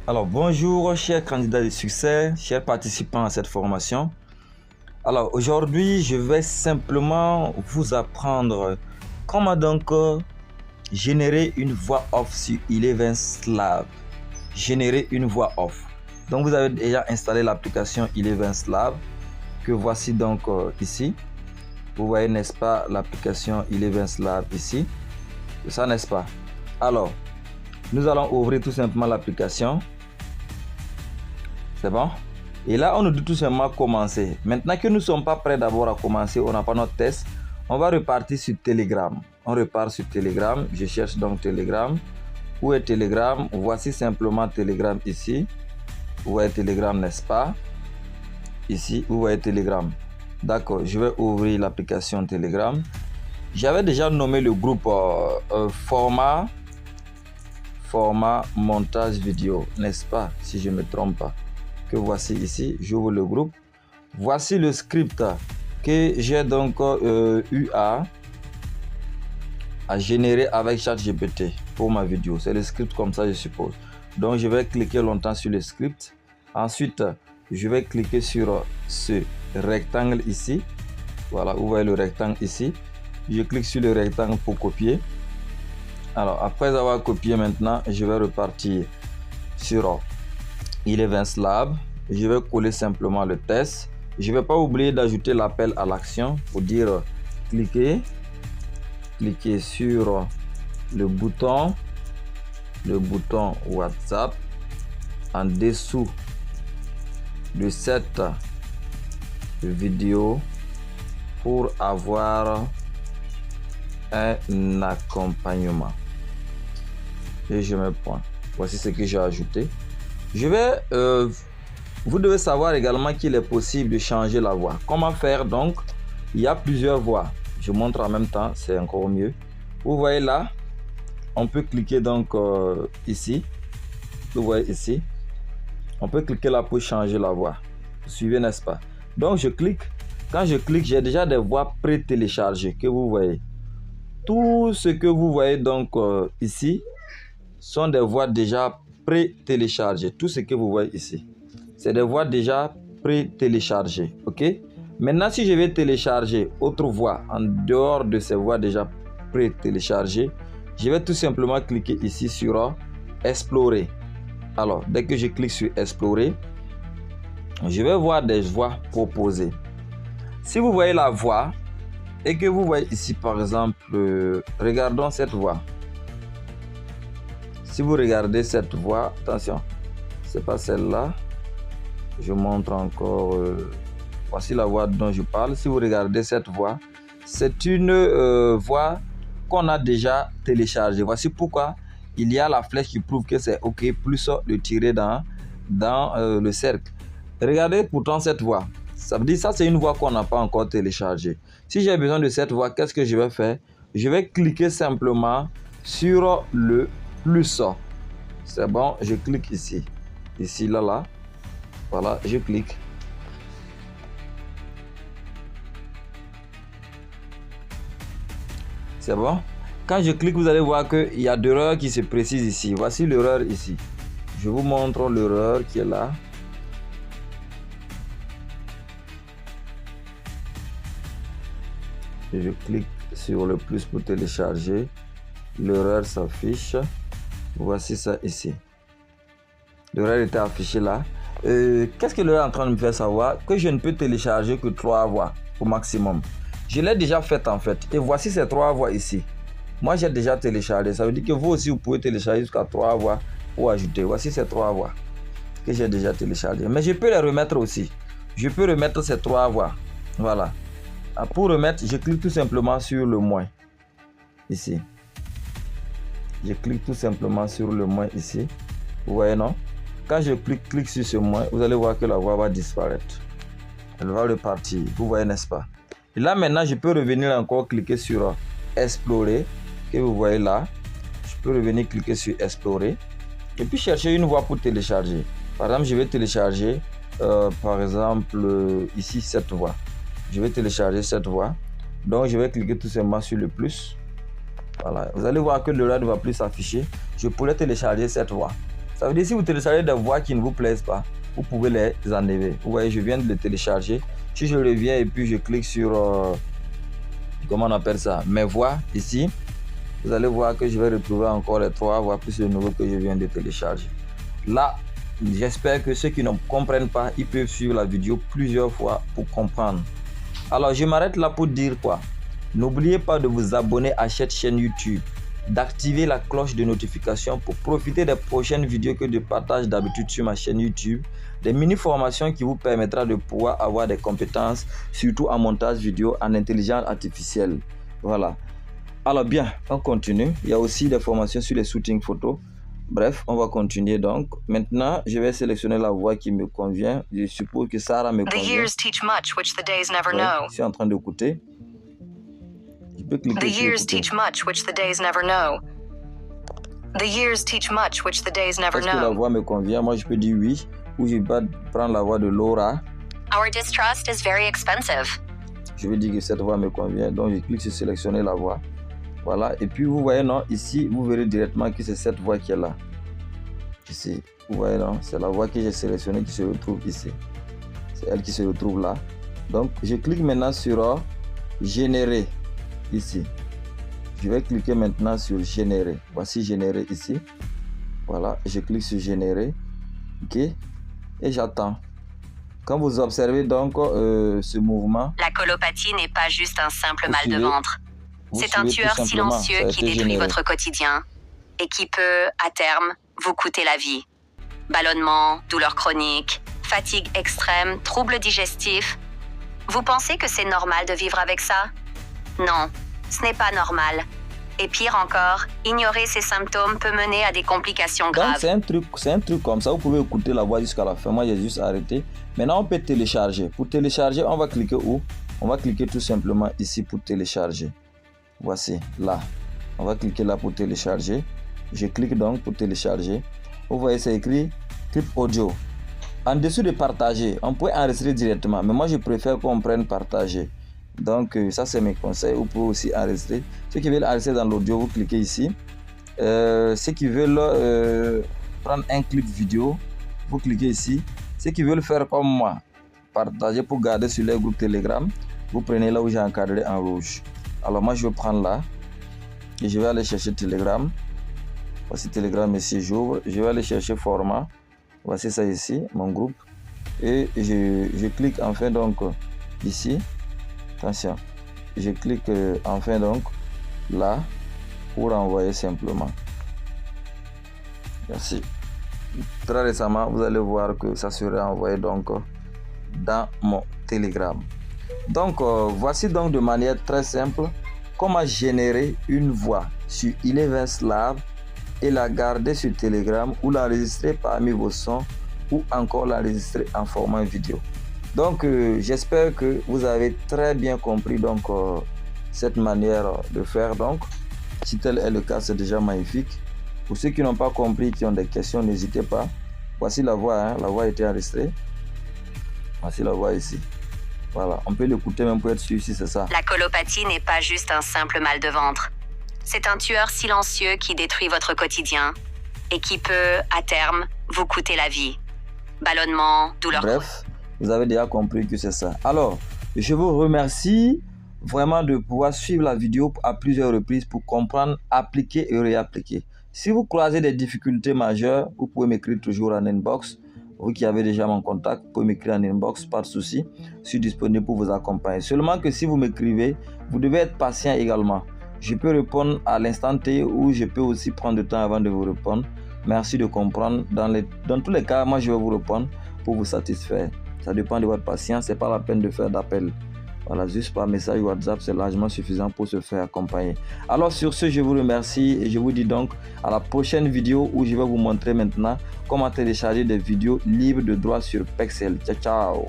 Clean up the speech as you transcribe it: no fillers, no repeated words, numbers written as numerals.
Alors bonjour chers candidats de succès, chers participants à cette formation. Alors aujourd'hui je vais simplement vous apprendre comment donc générer une voix off sur ElevenSlab. Générer une voix off. Donc vous avez déjà installé l'application ElevenSlab que voici donc ici. Vous voyez n'est-ce pas l'application ElevenSlab ici. C'est ça n'est-ce pas? Alors nous allons ouvrir tout simplement l'application. C'est bon? Et là, on nous dit tout simplement commencer. Maintenant que nous ne sommes pas prêts d'abord à commencer, on n'a pas notre test, on va repartir sur Telegram. On repart sur Telegram. Je cherche donc Telegram. Où est Telegram? Voici simplement Telegram ici. Vous voyez Telegram, n'est-ce pas? Ici, vous voyez Telegram. D'accord, je vais ouvrir l'application Telegram. J'avais déjà nommé le groupe format montage vidéo, n'est-ce pas? Si je ne me trompe pas. Que voici ici, j'ouvre le groupe. Voici le script que j'ai donc eu à générer avec ChatGPT pour ma vidéo. C'est le script comme ça, je suppose. Donc je vais cliquer longtemps sur le script. Ensuite, je vais cliquer sur ce rectangle ici. Voilà, vous voyez le rectangle ici. Je clique sur le rectangle pour copier. Alors après avoir copié maintenant, je vais repartir sur ElevenSlab. Je vais coller simplement le test. Je ne vais pas oublier d'ajouter l'appel à l'action pour dire cliquez sur le bouton WhatsApp en dessous de cette vidéo pour avoir un accompagnement. Et je mets point. Voici ce que j'ai ajouté. Vous devez savoir également qu'il est possible de changer la voix. Comment faire donc? Il y a plusieurs voix. Je montre en même temps, c'est encore mieux. Vous voyez là, on peut cliquer donc ici. Vous voyez ici. On peut cliquer là pour changer la voix. Vous suivez, n'est-ce pas? Donc je clique. Quand je clique, j'ai déjà des voix pré-téléchargées que vous voyez. Tout ce que vous voyez donc ici sont des voix déjà pré-téléchargées. Tout ce que vous voyez ici, c'est des voix déjà pré-téléchargées. Ok? Maintenant, si je vais télécharger autre voix en dehors de ces voix déjà pré-téléchargées, je vais tout simplement cliquer ici sur Explorer. Alors, dès que je clique sur Explorer, je vais voir des voix proposées. Si vous voyez la voix et que vous voyez ici, par exemple, regardons cette voix. Si vous regardez cette voix, attention, c'est pas celle-là. Je montre encore. Voici la voix dont je parle. Si vous regardez cette voix, c'est une voix qu'on a déjà téléchargée. Voici pourquoi il y a la flèche qui prouve que c'est OK, plus le tirer dans le cercle. Regardez pourtant cette voix. Ça veut dire ça, c'est une voix qu'on n'a pas encore téléchargée. Si j'ai besoin de cette voix, qu'est-ce que je vais faire? Je vais cliquer simplement sur le plus. C'est bon, je clique ici. Ici, là. Voilà, je clique. C'est bon. Quand je clique, vous allez voir qu'il y a deux erreurs qui se précisent ici. Voici l'erreur ici. Je vous montre l'erreur qui est là. Et je clique sur le plus pour télécharger. L'erreur s'affiche. Voici ça ici. L'erreur était affichée là. Qu'est-ce que l'erreur est en train de me faire savoir? Que je ne peux télécharger que 3 voix au maximum. Je l'ai déjà fait en fait. Et voici ces 3 voix ici. Moi j'ai déjà téléchargé. Ça veut dire que vous aussi vous pouvez télécharger jusqu'à 3 voix pour ajouter. Voici ces 3 voix que j'ai déjà téléchargées. Mais je peux les remettre aussi. Je peux remettre ces 3 voix. Voilà. Pour remettre, je clique tout simplement sur le moins. Ici. Je clique tout simplement sur le moins ici. Vous voyez, non? Quand je clique sur ce moins, vous allez voir que la voix va disparaître. Elle va repartir. Vous voyez, n'est-ce pas? Et là, maintenant, je peux revenir encore cliquer sur Explorer. Que vous voyez là. Je peux revenir cliquer sur Explorer. Et puis chercher une voix pour télécharger. Par exemple, je vais télécharger, par exemple, ici, cette voix. Je vais télécharger cette voix. Donc, je vais cliquer tout simplement sur le plus. Voilà. Vous allez voir que l'erreur ne va plus s'afficher. Je pourrais télécharger cette voix. Ça veut dire si vous téléchargez des voix qui ne vous plaisent pas, vous pouvez les enlever. Vous voyez, je viens de les télécharger. Si je reviens et puis je clique sur, comment on appelle ça, mes voix ici, vous allez voir que je vais retrouver encore les 3 voix plus le nouveau que je viens de télécharger. Là, j'espère que ceux qui ne comprennent pas, ils peuvent suivre la vidéo plusieurs fois pour comprendre. Alors, je m'arrête là pour dire quoi? N'oubliez pas de vous abonner à cette chaîne YouTube, d'activer la cloche de notification pour profiter des prochaines vidéos que je partage d'habitude sur ma chaîne YouTube, des mini-formations qui vous permettra de pouvoir avoir des compétences, surtout en montage vidéo en intelligence artificielle. Voilà. Alors bien, on continue. Il y a aussi des formations sur les shootings photos. Bref, on va continuer donc. Maintenant, je vais sélectionner la voix qui me convient. Je suppose que Sarah me convient. Ouais, je suis en train d'écouter. Je peux cliquer sur écouter. Est-ce que la voix me convient? Moi, je peux dire oui. Ou je vais prendre la voix de Laura. Our distrust is very expensive. Je vais dire que cette voix me convient. Donc, je clique sur sélectionner la voix. Voilà, et puis vous voyez, non, ici, vous verrez directement que c'est cette voix qui est là. Ici, vous voyez, non, c'est la voix que j'ai sélectionnée qui se retrouve ici. C'est elle qui se retrouve là. Donc, je clique maintenant sur générer, ici. Je vais cliquer maintenant sur générer. Voici générer ici. Voilà, je clique sur générer. OK, et j'attends. Quand vous observez donc ce mouvement... La colopathie n'est pas juste un simple mal de ventre. C'est un tueur silencieux qui détruit votre quotidien et qui peut, à terme, vous coûter la vie. Ballonnement, douleurs chroniques, fatigue extrême, troubles digestifs. Vous pensez que c'est normal de vivre avec ça? Non, ce n'est pas normal. Et pire encore, ignorer ces symptômes peut mener à des complications graves. Donc c'est un truc comme ça, vous pouvez écouter la voix jusqu'à la fin. Moi j'ai juste arrêté. Maintenant on peut télécharger. Pour télécharger, on va cliquer où? On va cliquer tout simplement ici pour télécharger. Voici, là. On va cliquer là pour télécharger. Je clique donc pour télécharger. Vous voyez, c'est écrit clip audio. En dessous de partager, on peut enregistrer directement. Mais moi, je préfère qu'on prenne partager. Donc, ça, c'est mes conseils. Vous pouvez aussi enregistrer. Ceux qui veulent enregistrer dans l'audio, vous cliquez ici. Ceux qui veulent prendre un clip vidéo, vous cliquez ici. Ceux qui veulent faire comme moi, partager pour garder sur les groupes Telegram, vous prenez là où j'ai encadré en rouge. Alors moi je vais prendre là et je vais aller chercher Telegram. Voici Telegram ici, j'ouvre. Je vais aller chercher format. Voici ça ici, mon groupe. Et je clique enfin donc ici. Attention. Je clique enfin donc là pour envoyer simplement. Merci. Très récemment, vous allez voir que ça sera envoyé donc dans mon Telegram. Donc voici donc de manière très simple comment générer une voix sur Elevenslab et la garder sur Telegram ou l'enregistrer parmi vos sons ou encore l'enregistrer en format vidéo. Donc j'espère que vous avez très bien compris donc cette manière de faire. Donc si tel est le cas, c'est déjà magnifique. Pour ceux qui n'ont pas compris, qui ont des questions, n'hésitez pas. Voici la voix, hein. La voix a été enregistrée. Voici la voix ici. Voilà, on peut l'écouter même pour être sûr si c'est ça. La colopathie n'est pas juste un simple mal de ventre. C'est un tueur silencieux qui détruit votre quotidien et qui peut, à terme, vous coûter la vie. Ballonnement, douleurs... Bref, vous avez déjà compris que c'est ça. Alors, je vous remercie vraiment de pouvoir suivre la vidéo à plusieurs reprises pour comprendre, appliquer et réappliquer. Si vous croisez des difficultés majeures, vous pouvez m'écrire toujours en inbox. Vous qui avez déjà mon contact, vous pouvez m'écrire en inbox, pas de souci. Je suis disponible pour vous accompagner. Seulement que si vous m'écrivez, vous devez être patient également. Je peux répondre à l'instant T ou je peux aussi prendre du temps avant de vous répondre. Merci de comprendre. Dans tous les cas, moi je vais vous répondre pour vous satisfaire. Ça dépend de votre patience, ce n'est pas la peine de faire d'appel. Voilà, juste par message WhatsApp, c'est largement suffisant pour se faire accompagner. Alors sur ce, je vous remercie et je vous dis donc à la prochaine vidéo où je vais vous montrer maintenant comment télécharger des vidéos libres de droit sur Pexels. Ciao, ciao!